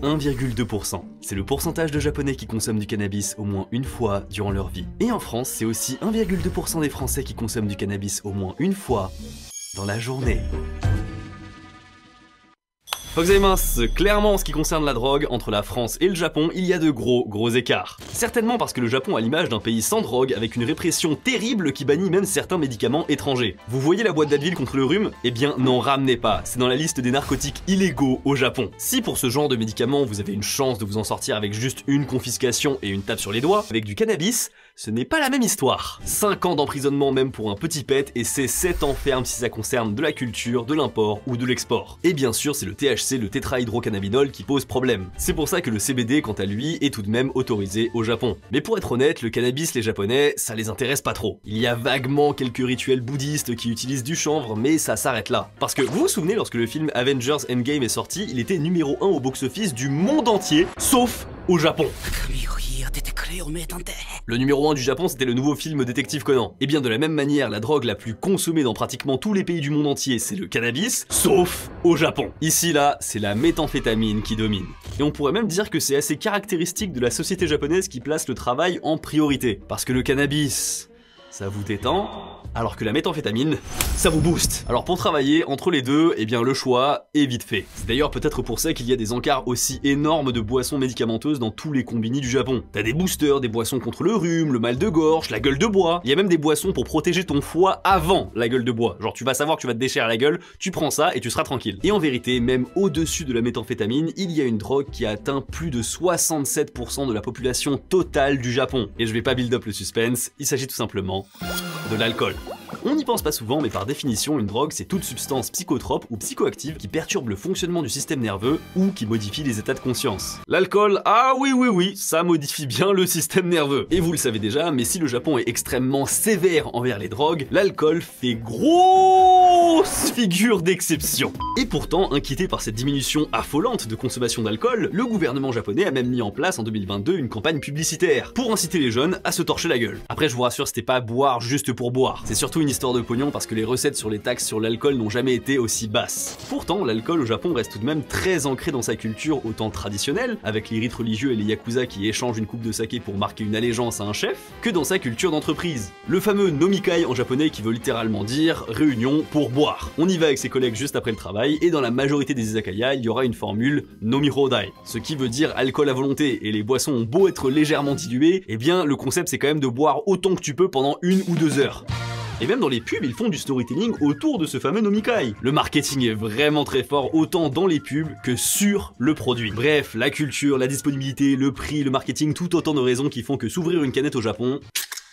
1,2%. C'est le pourcentage de Japonais qui consomment du cannabis au moins une fois durant leur vie. Et en France, c'est aussi 1,2% des Français qui consomment du cannabis au moins une fois dans la journée. Fox mince, clairement en ce qui concerne la drogue, entre la France et le Japon, il y a de gros écarts. Certainement parce que le Japon a l'image d'un pays sans drogue, avec une répression terrible qui bannit même certains médicaments étrangers. Vous voyez la boîte d'Advil contre le rhume? Eh bien, n'en ramenez pas, c'est dans la liste des narcotiques illégaux au Japon. Si pour ce genre de médicaments, vous avez une chance de vous en sortir avec juste une confiscation et une tape sur les doigts, avec du cannabis, ce n'est pas la même histoire. 5 ans d'emprisonnement même pour un petit pet, et c'est 7 ans ferme si ça concerne de la culture, de l'import ou de l'export. Et bien sûr, c'est le THC, le tétrahydrocannabinol, qui pose problème. C'est pour ça que le CBD, quant à lui, est tout de même autorisé au Japon. Mais pour être honnête, le cannabis, les Japonais, ça les intéresse pas trop. Il y a vaguement quelques rituels bouddhistes qui utilisent du chanvre, mais ça s'arrête là. Parce que vous vous souvenez, lorsque le film Avengers Endgame est sorti, il était numéro 1 au box-office du monde entier, sauf au Japon. Le numéro 1 du Japon, c'était le nouveau film Détective Conan. Et bien de la même manière, la drogue la plus consommée dans pratiquement tous les pays du monde entier, c'est le cannabis, sauf au Japon. Ici là, c'est la méthamphétamine qui domine. Et on pourrait même dire que c'est assez caractéristique de la société japonaise qui place le travail en priorité. Parce que le cannabis, ça vous détend, alors que la méthamphétamine, ça vous booste. Alors pour travailler entre les deux, eh bien le choix est vite fait. C'est d'ailleurs peut-être pour ça qu'il y a des encarts aussi énormes de boissons médicamenteuses dans tous les combini du Japon. T'as des boosters, des boissons contre le rhume, le mal de gorge, la gueule de bois. Il y a même des boissons pour protéger ton foie avant la gueule de bois. Genre tu vas savoir que tu vas te déchirer la gueule, tu prends ça et tu seras tranquille. Et en vérité, même au-dessus de la méthamphétamine, il y a une drogue qui a atteint plus de 67% de la population totale du Japon. Et je vais pas build up le suspense, il s'agit tout simplement de l'alcool. On n'y pense pas souvent, mais par définition, une drogue, c'est toute substance psychotrope ou psychoactive qui perturbe le fonctionnement du système nerveux ou qui modifie les états de conscience. L'alcool, ah oui, ça modifie bien le système nerveux. Et vous le savez déjà, mais si le Japon est extrêmement sévère envers les drogues, l'alcool fait grosse figure d'exception. Et pourtant, inquiété par cette diminution affolante de consommation d'alcool, le gouvernement japonais a même mis en place en 2022 une campagne publicitaire pour inciter les jeunes à se torcher la gueule. Après, je vous rassure, c'était pas boire juste pour boire. C'est surtout une histoire de pognon parce que les recettes sur les taxes sur l'alcool n'ont jamais été aussi basses. Pourtant, l'alcool au Japon reste tout de même très ancré dans sa culture autant traditionnelle, avec les rites religieux et les yakuza qui échangent une coupe de saké pour marquer une allégeance à un chef, que dans sa culture d'entreprise. Le fameux nomikai en japonais qui veut littéralement dire réunion pour boire. On y va avec ses collègues juste après le travail et dans la majorité des izakaya, il y aura une formule nomihodai, ce qui veut dire alcool à volonté, et les boissons ont beau être légèrement diluées, eh bien le concept c'est quand même de boire autant que tu peux pendant 1 ou 2 heures. Et même dans les pubs, ils font du storytelling autour de ce fameux nomikai. Le marketing est vraiment très fort, autant dans les pubs que sur le produit. Bref, la culture, la disponibilité, le prix, le marketing, tout autant de raisons qui font que s'ouvrir une canette au Japon,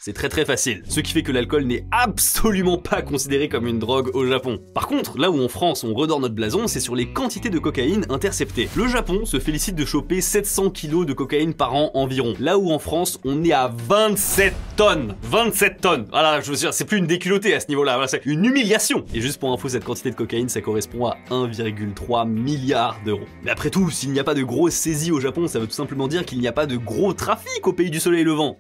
c'est très facile. Ce qui fait que l'alcool n'est absolument pas considéré comme une drogue au Japon. Par contre, là où en France on redore notre blason, c'est sur les quantités de cocaïne interceptées. Le Japon se félicite de choper 700 kilos de cocaïne par an environ. Là où en France, on est à 27 tonnes. 27 tonnes. Voilà, je veux dire, c'est plus une déculottée à ce niveau-là, voilà, c'est une humiliation. Et juste pour info, cette quantité de cocaïne, ça correspond à 1,3 milliard d'euros. Mais après tout, s'il n'y a pas de grosse saisie au Japon, ça veut tout simplement dire qu'il n'y a pas de gros trafic au pays du soleil levant.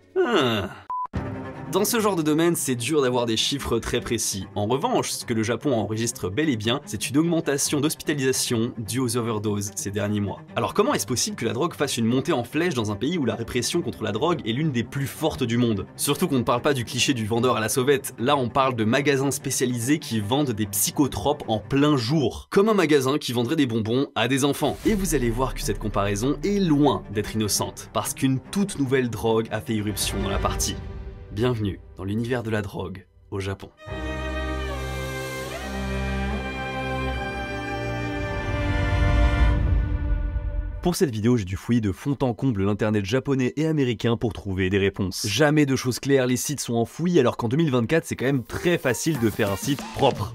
Dans ce genre de domaine, c'est dur d'avoir des chiffres très précis. En revanche, ce que le Japon enregistre bel et bien, c'est une augmentation d'hospitalisation due aux overdoses ces derniers mois. Alors comment est-ce possible que la drogue fasse une montée en flèche dans un pays où la répression contre la drogue est l'une des plus fortes du monde? Surtout qu'on ne parle pas du cliché du vendeur à la sauvette, là on parle de magasins spécialisés qui vendent des psychotropes en plein jour. Comme un magasin qui vendrait des bonbons à des enfants. Et vous allez voir que cette comparaison est loin d'être innocente, parce qu'une toute nouvelle drogue a fait irruption dans la partie. Bienvenue dans l'univers de la drogue au Japon. Pour cette vidéo, j'ai dû fouiller de fond en comble l'internet japonais et américain pour trouver des réponses. Jamais de choses claires, les sites sont enfouis alors qu'en 2024, c'est quand même très facile de faire un site propre.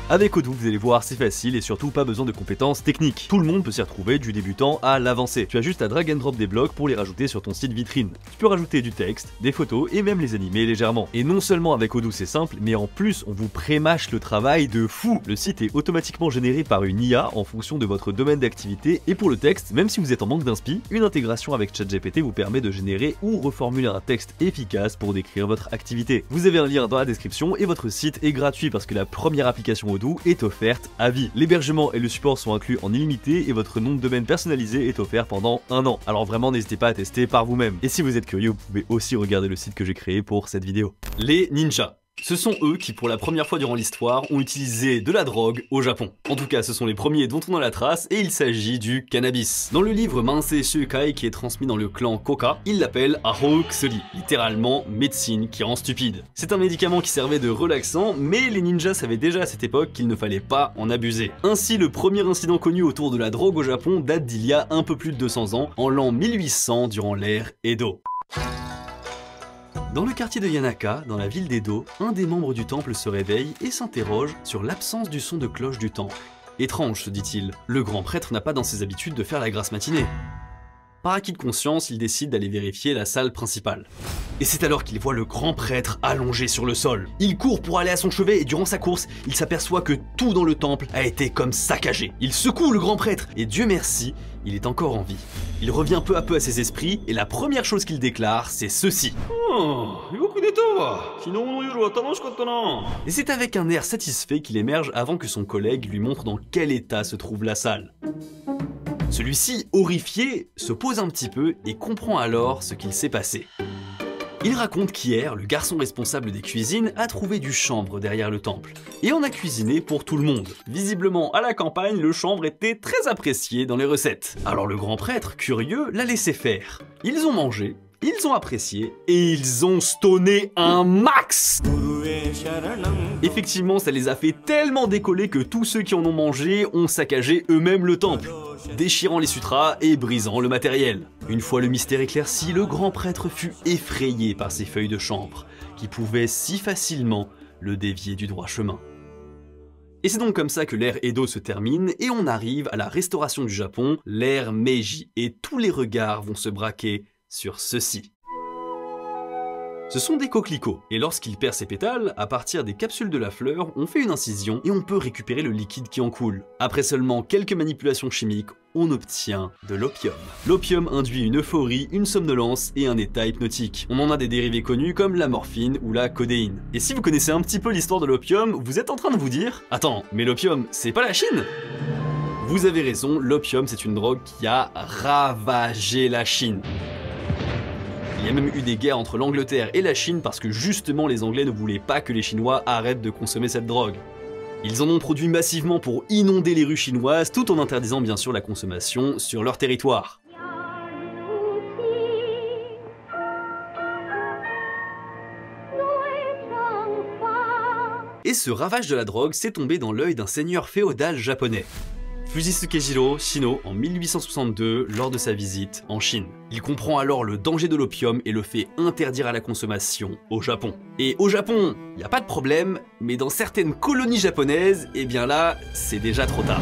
Avec Odoo, vous allez voir, c'est facile et surtout pas besoin de compétences techniques. Tout le monde peut s'y retrouver du débutant à l'avancé. Tu as juste à drag and drop des blocs pour les rajouter sur ton site vitrine. Tu peux rajouter du texte, des photos et même les animer légèrement. Et non seulement avec Odoo c'est simple, mais en plus on vous pré-mâche le travail de fou. Le site est automatiquement généré par une IA en fonction de votre domaine d'activité et pour le texte, même si vous êtes en manque d'inspi, une intégration avec ChatGPT vous permet de générer ou reformuler un texte efficace pour décrire votre activité. Vous avez un lien dans la description et votre site est gratuit parce que la première application Odoo Odoo est offerte à vie. L'hébergement et le support sont inclus en illimité et votre nom de domaine personnalisé est offert pendant 1 an. Alors vraiment n'hésitez pas à tester par vous-même. Et si vous êtes curieux, vous pouvez aussi regarder le site que j'ai créé pour cette vidéo. Les ninjas. Ce sont eux qui, pour la première fois durant l'histoire, ont utilisé de la drogue au Japon. En tout cas, ce sont les premiers dont on a la trace, et il s'agit du cannabis. Dans le livre Mansei Shukai, qui est transmis dans le clan Koka, il l'appelle Ahou Kusuri, littéralement médecine qui rend stupide. C'est un médicament qui servait de relaxant, mais les ninjas savaient déjà à cette époque qu'il ne fallait pas en abuser. Ainsi, le premier incident connu autour de la drogue au Japon date d'il y a un peu plus de 200 ans, en l'an 1800 durant l'ère Edo. Dans le quartier de Yanaka, dans la ville d'Edo, un des membres du temple se réveille et s'interroge sur l'absence du son de cloche du temple. Étrange, se dit-il, le grand prêtre n'a pas dans ses habitudes de faire la grasse matinée. Par acquis de conscience, il décide d'aller vérifier la salle principale. Et c'est alors qu'il voit le grand prêtre allongé sur le sol. Il court pour aller à son chevet et durant sa course, il s'aperçoit que tout dans le temple a été comme saccagé. Il secoue le grand prêtre et Dieu merci, il est encore en vie. Il revient peu à peu à ses esprits et la première chose qu'il déclare, c'est ceci. Et c'est avec un air satisfait qu'il émerge avant que son collègue lui montre dans quel état se trouve la salle. Celui-ci, horrifié, se pose un petit peu et comprend alors ce qu'il s'est passé. Il raconte qu'hier, le garçon responsable des cuisines a trouvé du chanvre derrière le temple, et en a cuisiné pour tout le monde. Visiblement, à la campagne, le chanvre était très apprécié dans les recettes. Alors le grand prêtre, curieux, l'a laissé faire. Ils ont mangé, ils ont apprécié, et ils ont stoné un max! Effectivement, ça les a fait tellement décoller que tous ceux qui en ont mangé ont saccagé eux-mêmes le temple, déchirant les sutras et brisant le matériel. Une fois le mystère éclairci, le grand prêtre fut effrayé par ces feuilles de chanvre, qui pouvaient si facilement le dévier du droit chemin. Et c'est donc comme ça que l'ère Edo se termine, et on arrive à la restauration du Japon, l'ère Meiji, et tous les regards vont se braquer sur ceci. Ce sont des coquelicots, et lorsqu'il perd ses pétales, à partir des capsules de la fleur, on fait une incision et on peut récupérer le liquide qui en coule. Après seulement quelques manipulations chimiques, on obtient de l'opium. L'opium induit une euphorie, une somnolence et un état hypnotique. On en a des dérivés connus comme la morphine ou la codéine. Et si vous connaissez un petit peu l'histoire de l'opium, vous êtes en train de vous dire « Attends, mais l'opium, c'est pas la Chine ?» Vous avez raison, l'opium c'est une drogue qui a ravagé la Chine. Il y a même eu des guerres entre l'Angleterre et la Chine parce que justement les Anglais ne voulaient pas que les Chinois arrêtent de consommer cette drogue. Ils en ont produit massivement pour inonder les rues chinoises tout en interdisant bien sûr la consommation sur leur territoire. Et ce ravage de la drogue s'est tombé dans l'œil d'un seigneur féodal japonais. Fujisukejiro Shino en 1862 lors de sa visite en Chine. Il comprend alors le danger de l'opium et le fait interdire à la consommation au Japon. Et au Japon, il n'y a pas de problème, mais dans certaines colonies japonaises, eh bien là, c'est déjà trop tard.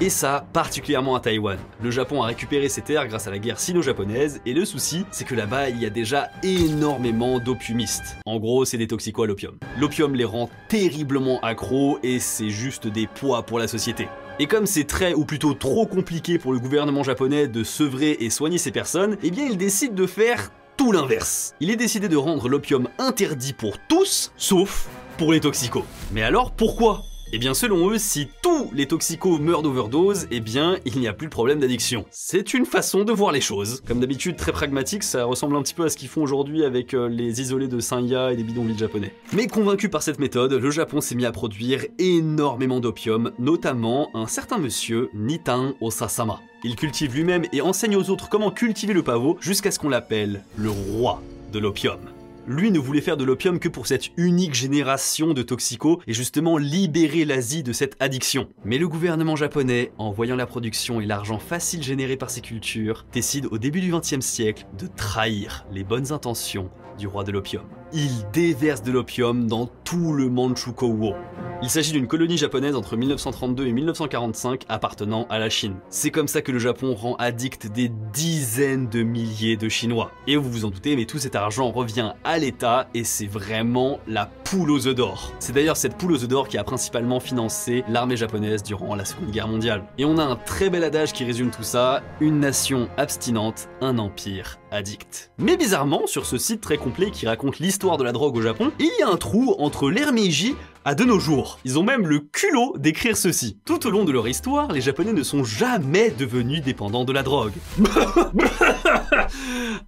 Et ça, particulièrement à Taïwan. Le Japon a récupéré ses terres grâce à la guerre sino-japonaise, et le souci, c'est que là-bas, il y a déjà énormément d'opiumistes. En gros, c'est des toxicos à l'opium. L'opium les rend terriblement accros, et c'est juste des poids pour la société. Et comme c'est très ou plutôt trop compliqué pour le gouvernement japonais de sevrer et soigner ces personnes, eh bien il décide de faire tout l'inverse. Il est décidé de rendre l'opium interdit pour tous, sauf pour les toxicos. Mais alors pourquoi ? Eh bien selon eux, si tous les toxicos meurent d'overdose, eh bien il n'y a plus de problème d'addiction. C'est une façon de voir les choses. Comme d'habitude très pragmatique, ça ressemble un petit peu à ce qu'ils font aujourd'hui avec les isolés de Sanya et les bidonvilles japonais. Mais convaincu par cette méthode, le Japon s'est mis à produire énormément d'opium, notamment un certain monsieur Nitan Osasama. Il cultive lui-même et enseigne aux autres comment cultiver le pavot jusqu'à ce qu'on l'appelle le roi de l'opium. Lui ne voulait faire de l'opium que pour cette unique génération de toxicos et justement libérer l'Asie de cette addiction. Mais le gouvernement japonais, en voyant la production et l'argent facile généré par ces cultures, décide au début du XXe siècle de trahir les bonnes intentions du roi de l'opium. Il déverse de l'opium dans tout le Manchukuo. Il s'agit d'une colonie japonaise entre 1932 et 1945 appartenant à la Chine. C'est comme ça que le Japon rend addict des dizaines de milliers de Chinois. Et vous vous en doutez, mais tout cet argent revient à l'État et c'est vraiment la poule aux œufs d'or. C'est d'ailleurs cette poule aux œufs d'or qui a principalement financé l'armée japonaise durant la Seconde Guerre mondiale. Et on a un très bel adage qui résume tout ça, une nation abstinente, un empire addict. Mais bizarrement, sur ce site très complet qui raconte l'histoire de la drogue au Japon, il y a un trou entre l'ère Meiji à de nos jours. Ils ont même le culot d'écrire ceci. Tout au long de leur histoire, les Japonais ne sont jamais devenus dépendants de la drogue.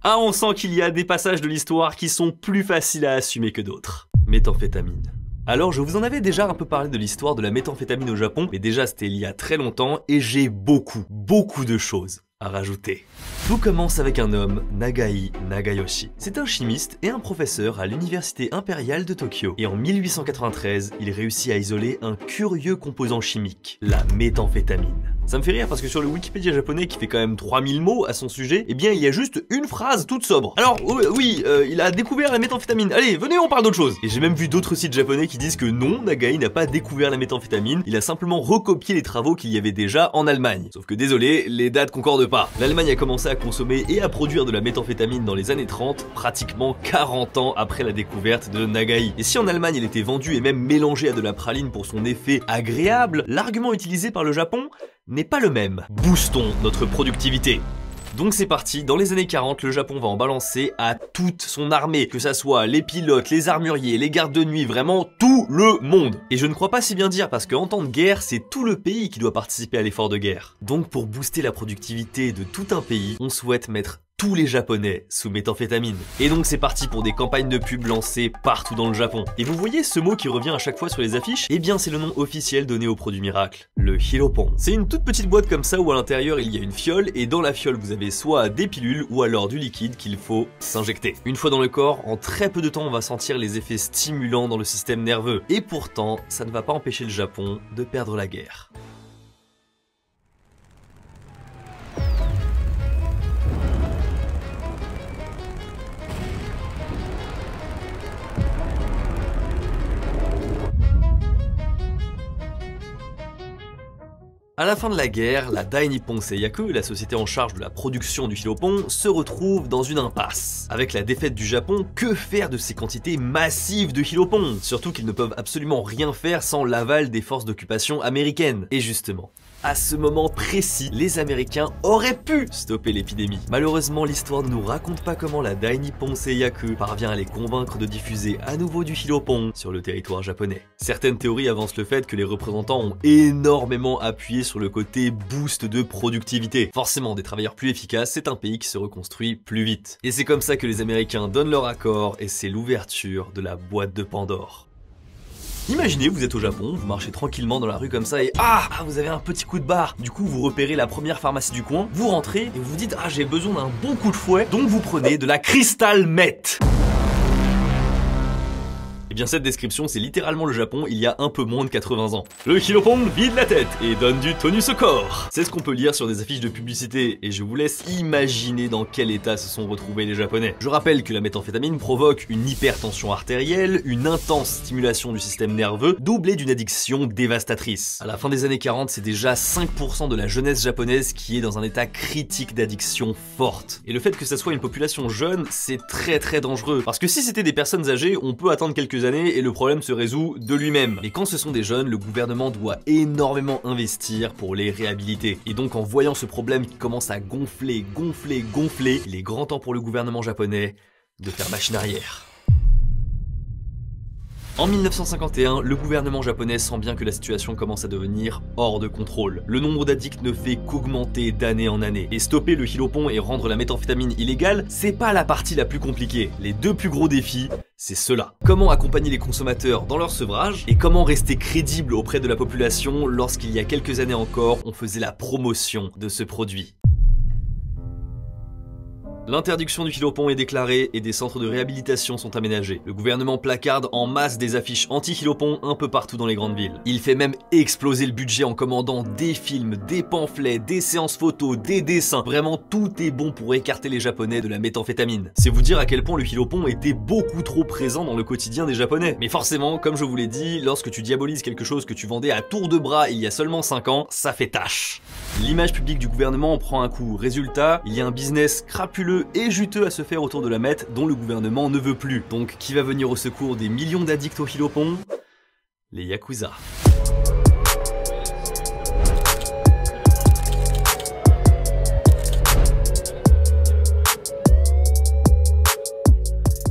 Ah, on sent qu'il y a des passages de l'histoire qui sont plus faciles à assumer que d'autres. Méthamphétamine. Alors je vous en avais déjà un peu parlé de l'histoire de la méthamphétamine au Japon, mais déjà c'était il y a très longtemps et j'ai beaucoup de choses à rajouter. Tout commence avec un homme, Nagai Nagayoshi. C'est un chimiste et un professeur à l'université impériale de Tokyo. Et en 1893, il réussit à isoler un curieux composant chimique, la méthamphétamine. Ça me fait rire parce que sur le Wikipédia japonais qui fait quand même 3000 mots à son sujet, eh bien il y a juste une phrase toute sobre. Alors oui, il a découvert la méthamphétamine. Allez, venez, on parle d'autre chose. Et j'ai même vu d'autres sites japonais qui disent que non, Nagai n'a pas découvert la méthamphétamine, il a simplement recopié les travaux qu'il y avait déjà en Allemagne. Sauf que désolé, les dates concordent pas. L'Allemagne a commencé à consommer et à produire de la méthamphétamine dans les années 30, pratiquement 40 ans après la découverte de Nagai. Et si en Allemagne elle était vendue et même mélangée à de la praline pour son effet agréable, l'argument utilisé par le Japon n'est pas le même. Boostons notre productivité. Donc c'est parti, dans les années 40, le Japon va en balancer à toute son armée, que ça soit les pilotes, les armuriers, les gardes de nuit, vraiment tout le monde. Et je ne crois pas si bien dire parce qu'en temps de guerre, c'est tout le pays qui doit participer à l'effort de guerre. Donc pour booster la productivité de tout un pays, on souhaite mettre tous les Japonais sous méthamphétamine. Et donc c'est parti pour des campagnes de pub lancées partout dans le Japon. Et vous voyez ce mot qui revient à chaque fois sur les affiches? Eh bien c'est le nom officiel donné au produit miracle, le Hiropon. C'est une toute petite boîte comme ça où à l'intérieur il y a une fiole et dans la fiole vous avez soit des pilules ou alors du liquide qu'il faut s'injecter. Une fois dans le corps, en très peu de temps on va sentir les effets stimulants dans le système nerveux. Et pourtant, ça ne va pas empêcher le Japon de perdre la guerre. À la fin de la guerre, la Dai Nippon Seiyaku, la société en charge de la production du Hiropon, se retrouve dans une impasse. Avec la défaite du Japon, que faire de ces quantités massives de Hiropon? Surtout qu'ils ne peuvent absolument rien faire sans l'aval des forces d'occupation américaines. Et justement, à ce moment précis, les Américains auraient pu stopper l'épidémie. Malheureusement, l'histoire ne nous raconte pas comment la Dai Nippon Seiyaku parvient à les convaincre de diffuser à nouveau du Hiropon sur le territoire japonais. Certaines théories avancent le fait que les représentants ont énormément appuyé sur le côté boost de productivité. Forcément, des travailleurs plus efficaces, c'est un pays qui se reconstruit plus vite. Et c'est comme ça que les Américains donnent leur accord et c'est l'ouverture de la boîte de Pandore. Imaginez, vous êtes au Japon, vous marchez tranquillement dans la rue comme ça et vous avez un petit coup de barre. Du coup, vous repérez la première pharmacie du coin, vous rentrez et vous vous dites j'ai besoin d'un bon coup de fouet, donc vous prenez de la Crystal Meth. Eh bien cette description c'est littéralement le Japon il y a un peu moins de 80 ans. Le Hiropon vide la tête et donne du tonus au corps. C'est ce qu'on peut lire sur des affiches de publicité et je vous laisse imaginer dans quel état se sont retrouvés les Japonais. Je rappelle que la méthamphétamine provoque une hypertension artérielle, une intense stimulation du système nerveux, doublée d'une addiction dévastatrice. À la fin des années 40, c'est déjà 5% de la jeunesse japonaise qui est dans un état critique d'addiction forte. Et le fait que ça soit une population jeune, c'est très dangereux. Parce que si c'était des personnes âgées, on peut attendre quelques années et le problème se résout de lui-même. Mais quand ce sont des jeunes, le gouvernement doit énormément investir pour les réhabiliter. Et donc en voyant ce problème qui commence à gonfler, il est grand temps pour le gouvernement japonais de faire machine arrière. En 1951, le gouvernement japonais sent bien que la situation commence à devenir hors de contrôle. Le nombre d'addicts ne fait qu'augmenter d'année en année. Et stopper le Hiropon et rendre la méthamphétamine illégale, c'est pas la partie la plus compliquée. Les deux plus gros défis, c'est cela. Comment accompagner les consommateurs dans leur sevrage et comment rester crédible auprès de la population lorsqu'il y a quelques années encore, on faisait la promotion de ce produit. L'interdiction du Hiropon est déclarée et des centres de réhabilitation sont aménagés. Le gouvernement placarde en masse des affiches anti-Hiropon un peu partout dans les grandes villes. Il fait même exploser le budget en commandant des films, des pamphlets, des séances photos, des dessins. Vraiment tout est bon pour écarter les Japonais de la méthamphétamine. C'est vous dire à quel point le Hiropon était beaucoup trop présent dans le quotidien des Japonais. Mais forcément, comme je vous l'ai dit, lorsque tu diabolises quelque chose que tu vendais à tour de bras il y a seulement 5 ans, ça fait tâche. L'image publique du gouvernement en prend un coup. Résultat, il y a un business crapuleux et juteux à se faire autour de la meth dont le gouvernement ne veut plus. Donc qui va venir au secours des millions d'addicts au Hiropon? Les Yakuza.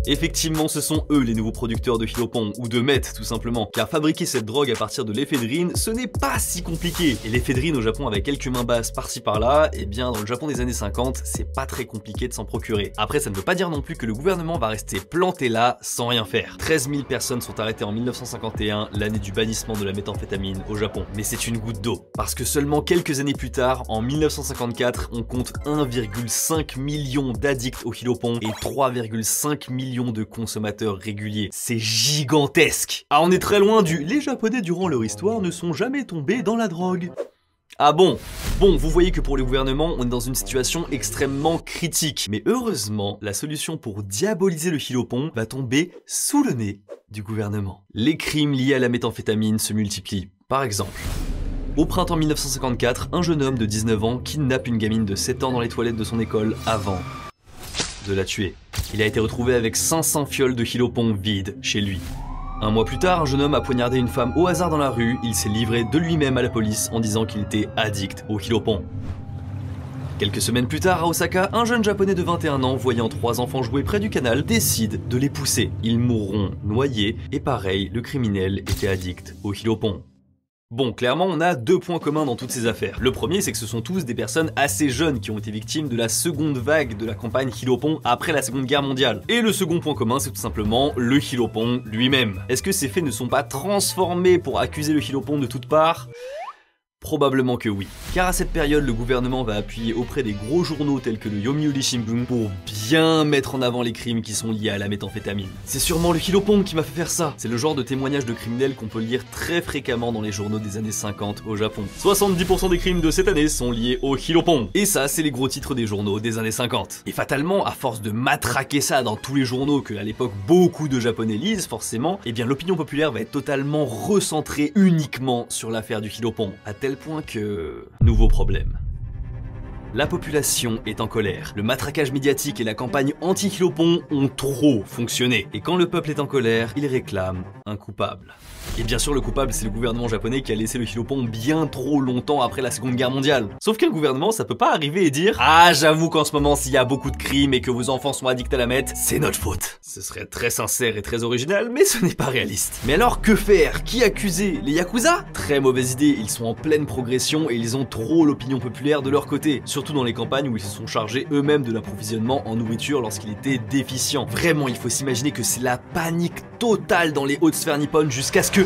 Effectivement, ce sont eux les nouveaux producteurs de Hilopon, ou de meth tout simplement, car fabriquer cette drogue à partir de l'éphédrine, ce n'est pas si compliqué. Et l'éphédrine au Japon avec quelques mains basses par-ci par-là, et bien dans le Japon des années 50, c'est pas très compliqué de s'en procurer. Après, ça ne veut pas dire non plus que le gouvernement va rester planté là sans rien faire. 13 000 personnes sont arrêtées en 1951, l'année du bannissement de la méthamphétamine au Japon. Mais c'est une goutte d'eau, parce que seulement quelques années plus tard, en 1954, on compte 1,5 million d'addicts au Hilopon et 3,5 millions de consommateurs réguliers. C'est gigantesque. Ah, on est très loin du « les Japonais durant leur histoire ne sont jamais tombés dans la drogue ». Ah bon? Bon, vous voyez que pour le gouvernement, on est dans une situation extrêmement critique. Mais heureusement, la solution pour diaboliser le Hilopon va tomber sous le nez du gouvernement. Les crimes liés à la méthamphétamine se multiplient. Par exemple, au printemps 1954, un jeune homme de 19 ans kidnappe une gamine de 7 ans dans les toilettes de son école avant de la tuer. Il a été retrouvé avec 500 fioles de Hilopon vides chez lui. Un mois plus tard, un jeune homme a poignardé une femme au hasard dans la rue. Il s'est livré de lui-même à la police en disant qu'il était addict au Hilopon. Quelques semaines plus tard, à Osaka, un jeune japonais de 21 ans, voyant 3 enfants jouer près du canal, décide de les pousser. Ils mourront noyés, et pareil, le criminel était addict au Hilopon. Bon, clairement, on a 2 points communs dans toutes ces affaires. Le premier, c'est que ce sont tous des personnes assez jeunes qui ont été victimes de la seconde vague de la campagne Hilopon après la Seconde Guerre mondiale. Et le second point commun, c'est tout simplement le Hilopon lui-même. Est-ce que ces faits ne sont pas transformés pour accuser le Hilopon de toutes parts ? Probablement que oui. Car à cette période, le gouvernement va appuyer auprès des gros journaux tels que le Yomiuri Shimbun pour bien mettre en avant les crimes qui sont liés à la méthamphétamine. C'est sûrement le Hilopon qui m'a fait faire ça. C'est le genre de témoignage de criminels qu'on peut lire très fréquemment dans les journaux des années 50 au Japon. 70% des crimes de cette année sont liés au Hilopon. Et ça, c'est les gros titres des journaux des années 50. Et fatalement, à force de matraquer ça dans tous les journaux que à l'époque beaucoup de Japonais lisent forcément, eh bien l'opinion populaire va être totalement recentrée uniquement sur l'affaire du Hilopon. À tel point que... nouveau problème. La population est en colère. Le matraquage médiatique et la campagne anti-Hilopon ont trop fonctionné. Et quand le peuple est en colère, il réclame un coupable. Et bien sûr, le coupable, c'est le gouvernement japonais qui a laissé le Hilopon bien trop longtemps après la Seconde Guerre mondiale. Sauf que le gouvernement, ça peut pas arriver et dire « Ah, j'avoue qu'en ce moment, s'il y a beaucoup de crimes et que vos enfants sont addicts à la meth, c'est notre faute. » Ce serait très sincère et très original, mais ce n'est pas réaliste. Mais alors, que faire? Qui accuser? Les Yakuza? Très mauvaise idée, ils sont en pleine progression et ils ont trop l'opinion populaire de leur côté. Surtout dans les campagnes où ils se sont chargés eux-mêmes de l'approvisionnement en nourriture lorsqu'il était déficient. Vraiment, il faut s'imaginer que c'est la panique totale dans les hautes sphères nippones jusqu'à ce que...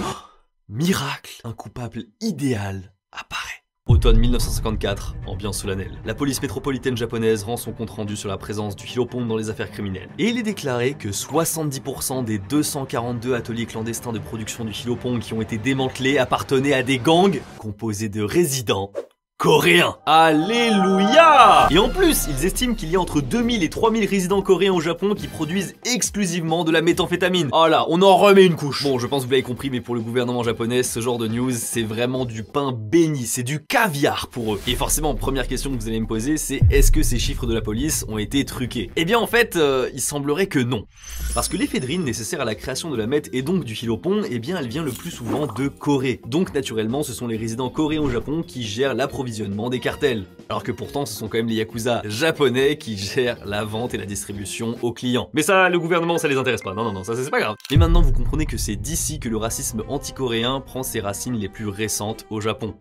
miracle, un coupable idéal apparaît. Automne 1954, ambiance solennelle. La police métropolitaine japonaise rend son compte-rendu sur la présence du Hilopon dans les affaires criminelles. Et il est déclaré que 70% des 242 ateliers clandestins de production du Hilopon qui ont été démantelés appartenaient à des gangs composés de résidents coréens. Alléluia! Et en plus, ils estiment qu'il y a entre 2000 et 3000 résidents coréens au Japon qui produisent exclusivement de la méthamphétamine. Oh là, on en remet une couche. Bon, je pense que vous l'avez compris, mais pour le gouvernement japonais, ce genre de news, c'est vraiment du pain béni, c'est du caviar pour eux. Et forcément, première question que vous allez me poser, c'est est-ce que ces chiffres de la police ont été truqués? Eh bien en fait, il semblerait que non. Parce que l'éphédrine nécessaire à la création de la meth et donc du Hilopon, eh bien elle vient le plus souvent de Corée. Donc naturellement, ce sont les résidents coréens au Japon qui gèrent l'approvisionnement des cartels. Alors que pourtant, ce sont quand même les Yakuza japonais qui gèrent la vente et la distribution aux clients. Mais ça, le gouvernement, ça les intéresse pas. Non, ça c'est pas grave. Et maintenant, vous comprenez que c'est d'ici que le racisme anti-coréen prend ses racines les plus récentes au Japon.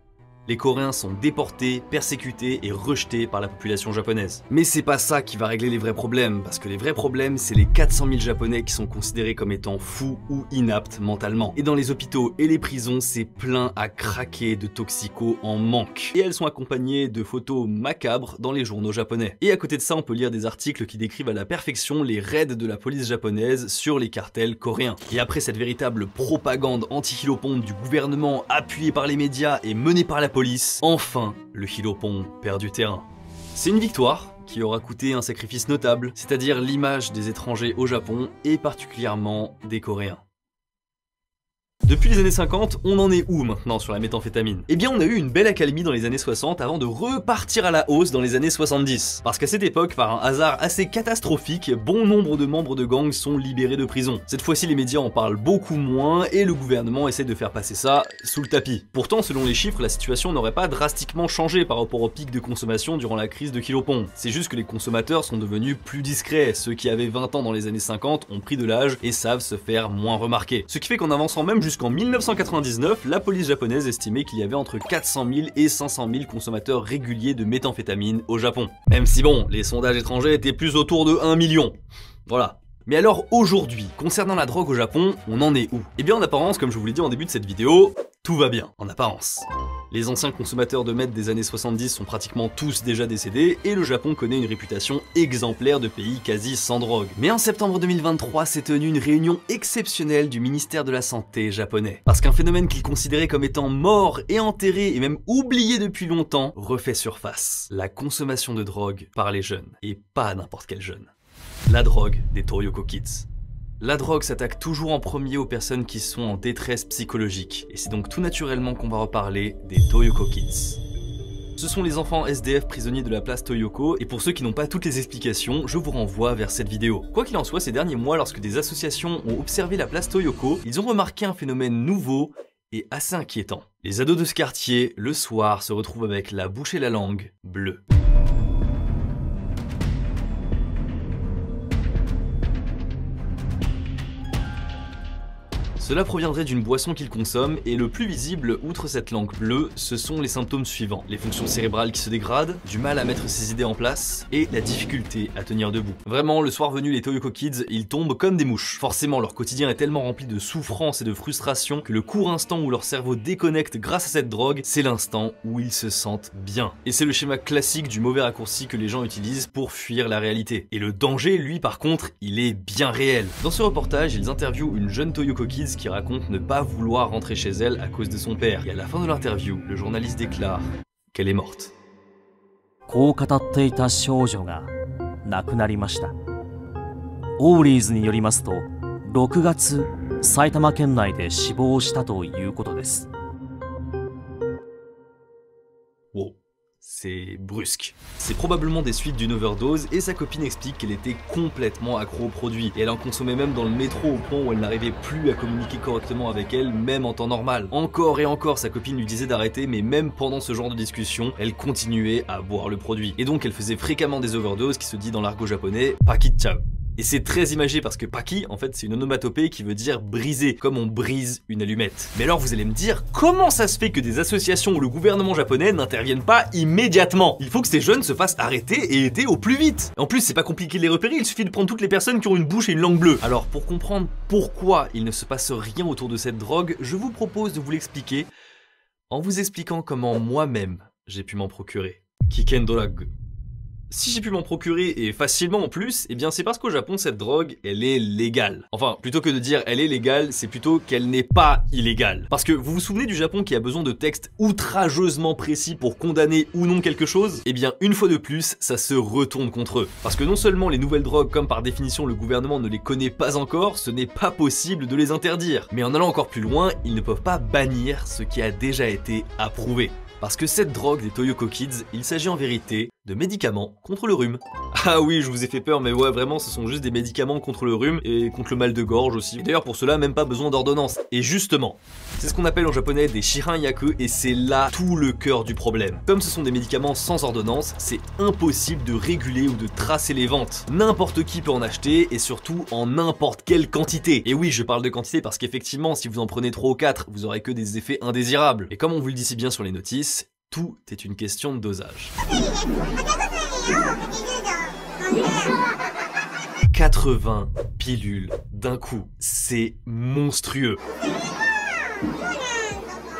Les Coréens sont déportés, persécutés et rejetés par la population japonaise. Mais c'est pas ça qui va régler les vrais problèmes, parce que les vrais problèmes, c'est les 400 000 Japonais qui sont considérés comme étant fous ou inaptes mentalement. Et dans les hôpitaux et les prisons, c'est plein à craquer de toxicos en manque. Et elles sont accompagnées de photos macabres dans les journaux japonais. Et à côté de ça, on peut lire des articles qui décrivent à la perfection les raids de la police japonaise sur les cartels coréens. Et après cette véritable propagande anti-Hilopon du gouvernement appuyée par les médias et menée par la police, enfin, le Hilopon perd du terrain. C'est une victoire qui aura coûté un sacrifice notable, c'est-à-dire l'image des étrangers au Japon et particulièrement des Coréens. Depuis les années 50, on en est où maintenant sur la méthamphétamine? Eh bien on a eu une belle accalmie dans les années 60 avant de repartir à la hausse dans les années 70. Parce qu'à cette époque, par un hasard assez catastrophique, bon nombre de membres de gangs sont libérés de prison. Cette fois-ci les médias en parlent beaucoup moins et le gouvernement essaie de faire passer ça sous le tapis. Pourtant selon les chiffres, la situation n'aurait pas drastiquement changé par rapport au pic de consommation durant la crise de Kilopong. C'est juste que les consommateurs sont devenus plus discrets. Ceux qui avaient 20 ans dans les années 50 ont pris de l'âge et savent se faire moins remarquer. Ce qui fait qu'en avançant même jusqu'en 1999, la police japonaise estimait qu'il y avait entre 400 000 et 500 000 consommateurs réguliers de méthamphétamine au Japon. Même si bon, les sondages étrangers étaient plus autour de 1 million. Voilà. Mais alors aujourd'hui, concernant la drogue au Japon, on en est où? Eh bien en apparence, comme je vous l'ai dit en début de cette vidéo, tout va bien, en apparence. Les anciens consommateurs de meth des années 70 sont pratiquement tous déjà décédés et le Japon connaît une réputation exemplaire de pays quasi sans drogue. Mais en septembre 2023 s'est tenue une réunion exceptionnelle du ministère de la Santé japonais. Parce qu'un phénomène qu'ils considéraient comme étant mort et enterré et même oublié depuis longtemps refait surface. La consommation de drogue par les jeunes. Et pas n'importe quel jeune. La drogue des Toyoko Kids. La drogue s'attaque toujours en premier aux personnes qui sont en détresse psychologique, et c'est donc tout naturellement qu'on va reparler des Toyoko Kids. Ce sont les enfants SDF prisonniers de la place Toyoko, et pour ceux qui n'ont pas toutes les explications, je vous renvoie vers cette vidéo. Quoi qu'il en soit, ces derniers mois, lorsque des associations ont observé la place Toyoko, ils ont remarqué un phénomène nouveau et assez inquiétant. Les ados de ce quartier, le soir, se retrouvent avec la bouche et la langue bleues. Cela proviendrait d'une boisson qu'ils consomment et le plus visible, outre cette langue bleue, ce sont les symptômes suivants. Les fonctions cérébrales qui se dégradent, du mal à mettre ses idées en place et la difficulté à tenir debout. Vraiment, le soir venu, les Toyoko Kids, ils tombent comme des mouches. Forcément, leur quotidien est tellement rempli de souffrance et de frustration que le court instant où leur cerveau déconnecte grâce à cette drogue, c'est l'instant où ils se sentent bien. Et c'est le schéma classique du mauvais raccourci que les gens utilisent pour fuir la réalité. Et le danger, lui, par contre, il est bien réel. Dans ce reportage, ils interviewent une jeune Toyoko Kids qui raconte ne pas vouloir rentrer chez elle à cause de son père. Et à la fin de l'interview, le journaliste déclare qu'elle est morte. こう語っていた少女が亡くなりました。オーリーズによりますと、6月、埼玉県内で死亡したということです。Wow. C'est brusque. C'est probablement des suites d'une overdose et sa copine explique qu'elle était complètement accro au produit. Et elle en consommait même dans le métro au point où elle n'arrivait plus à communiquer correctement avec elle, même en temps normal. Encore et encore, sa copine lui disait d'arrêter, mais même pendant ce genre de discussion, elle continuait à boire le produit. Et donc elle faisait fréquemment des overdoses qui se dit dans l'argot japonais « Pakichao ». Et c'est très imagé parce que paki, en fait, c'est une onomatopée qui veut dire briser, comme on brise une allumette. Mais alors vous allez me dire, comment ça se fait que des associations ou le gouvernement japonais n'interviennent pas immédiatement? Il faut que ces jeunes se fassent arrêter et aider au plus vite. En plus, c'est pas compliqué de les repérer, il suffit de prendre toutes les personnes qui ont une bouche et une langue bleue. Alors pour comprendre pourquoi il ne se passe rien autour de cette drogue, je vous propose de vous l'expliquer en vous expliquant comment moi-même j'ai pu m'en procurer. Kiken Drug. Si j'ai pu m'en procurer, et facilement en plus, eh bien c'est parce qu'au Japon, cette drogue, elle est légale. Enfin, plutôt que de dire elle est légale, c'est plutôt qu'elle n'est pas illégale. Parce que vous vous souvenez du Japon qui a besoin de textes outrageusement précis pour condamner ou non quelque chose? Eh bien, une fois de plus, ça se retourne contre eux. Parce que non seulement les nouvelles drogues, comme par définition le gouvernement ne les connaît pas encore, ce n'est pas possible de les interdire. Mais en allant encore plus loin, ils ne peuvent pas bannir ce qui a déjà été approuvé. Parce que cette drogue des Toyoko Kids, il s'agit en vérité de médicaments contre le rhume. Ah oui, je vous ai fait peur, mais ouais, vraiment, ce sont juste des médicaments contre le rhume et contre le mal de gorge aussi. D'ailleurs, pour cela, même pas besoin d'ordonnance. Et justement, c'est ce qu'on appelle en japonais des shirin-yaku et c'est là tout le cœur du problème. Comme ce sont des médicaments sans ordonnance, c'est impossible de réguler ou de tracer les ventes. N'importe qui peut en acheter et surtout en n'importe quelle quantité. Et oui, je parle de quantité parce qu'effectivement, si vous en prenez 3 ou 4, vous aurez que des effets indésirables. Et comme on vous le dit si bien sur les notices, tout est une question de dosage. 80 pilules d'un coup, c'est monstrueux.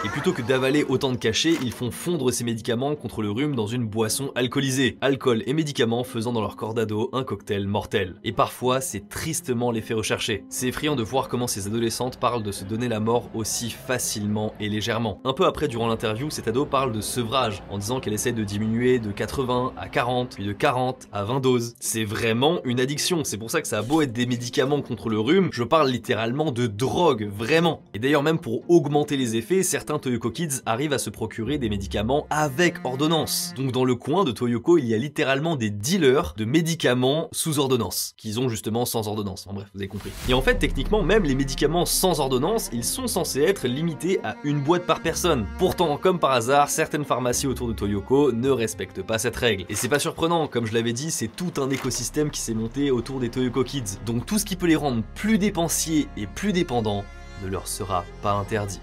Et plutôt que d'avaler autant de cachets, ils font fondre ces médicaments contre le rhume dans une boisson alcoolisée. Alcool et médicaments faisant dans leur corps d'ado un cocktail mortel. Et parfois, c'est tristement l'effet recherché. C'est effrayant de voir comment ces adolescentes parlent de se donner la mort aussi facilement et légèrement. Un peu après, durant l'interview, cette ado parle de sevrage, en disant qu'elle essaie de diminuer de 80 à 40, puis de 40 à 20 doses. C'est vraiment une addiction, c'est pour ça que ça a beau être des médicaments contre le rhume, je parle littéralement de drogue, vraiment. Et d'ailleurs, même pour augmenter les effets, certains Toyoko Kids arrivent à se procurer des médicaments avec ordonnance. Donc dans le coin de Toyoko, il y a littéralement des dealers de médicaments sous ordonnance, qu'ils ont justement sans ordonnance. En bref, vous avez compris. Et en fait, techniquement, même les médicaments sans ordonnance, ils sont censés être limités à une boîte par personne. Pourtant, comme par hasard, certaines pharmacies autour de Toyoko ne respectent pas cette règle. Et c'est pas surprenant, comme je l'avais dit, c'est tout un écosystème qui s'est monté autour des Toyoko Kids. Donc tout ce qui peut les rendre plus dépensiers et plus dépendants ne leur sera pas interdit.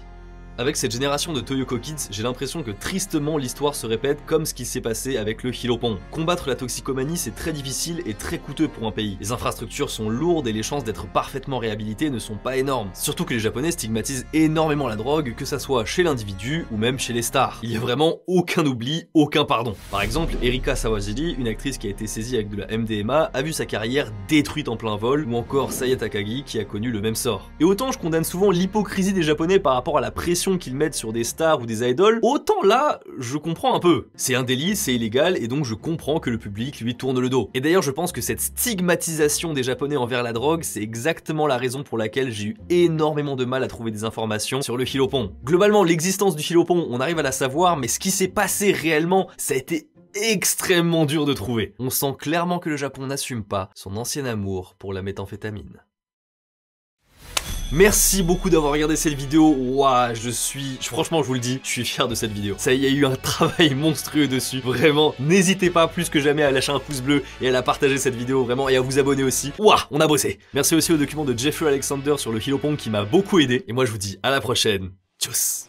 Avec cette génération de Toyoko Kids, j'ai l'impression que tristement l'histoire se répète comme ce qui s'est passé avec le Hilopon. Combattre la toxicomanie, c'est très difficile et très coûteux pour un pays. Les infrastructures sont lourdes et les chances d'être parfaitement réhabilitées ne sont pas énormes. Surtout que les Japonais stigmatisent énormément la drogue, que ça soit chez l'individu ou même chez les stars. Il y a vraiment aucun oubli, aucun pardon. Par exemple, Erika Sawajiri, une actrice qui a été saisie avec de la MDMA, a vu sa carrière détruite en plein vol, ou encore Saya Takagi qui a connu le même sort. Et autant je condamne souvent l'hypocrisie des Japonais par rapport à la pression qu'ils mettent sur des stars ou des idoles, autant là, je comprends un peu. C'est un délit, c'est illégal, et donc je comprends que le public lui tourne le dos. Et d'ailleurs, je pense que cette stigmatisation des Japonais envers la drogue, c'est exactement la raison pour laquelle j'ai eu énormément de mal à trouver des informations sur le Hilopon. Globalement, l'existence du Hilopon, on arrive à la savoir, mais ce qui s'est passé réellement, ça a été extrêmement dur de trouver. On sent clairement que le Japon n'assume pas son ancien amour pour la méthamphétamine. Merci beaucoup d'avoir regardé cette vidéo. Ouah, franchement, je vous le dis, je suis fier de cette vidéo. Ça y a eu un travail monstrueux dessus. Vraiment, n'hésitez pas plus que jamais à lâcher un pouce bleu et à la partager cette vidéo, vraiment, et à vous abonner aussi. Ouah, on a bossé. Merci aussi au document de Jeffrey Alexander sur le Hilopon qui m'a beaucoup aidé. Et moi, je vous dis à la prochaine. Tchuss.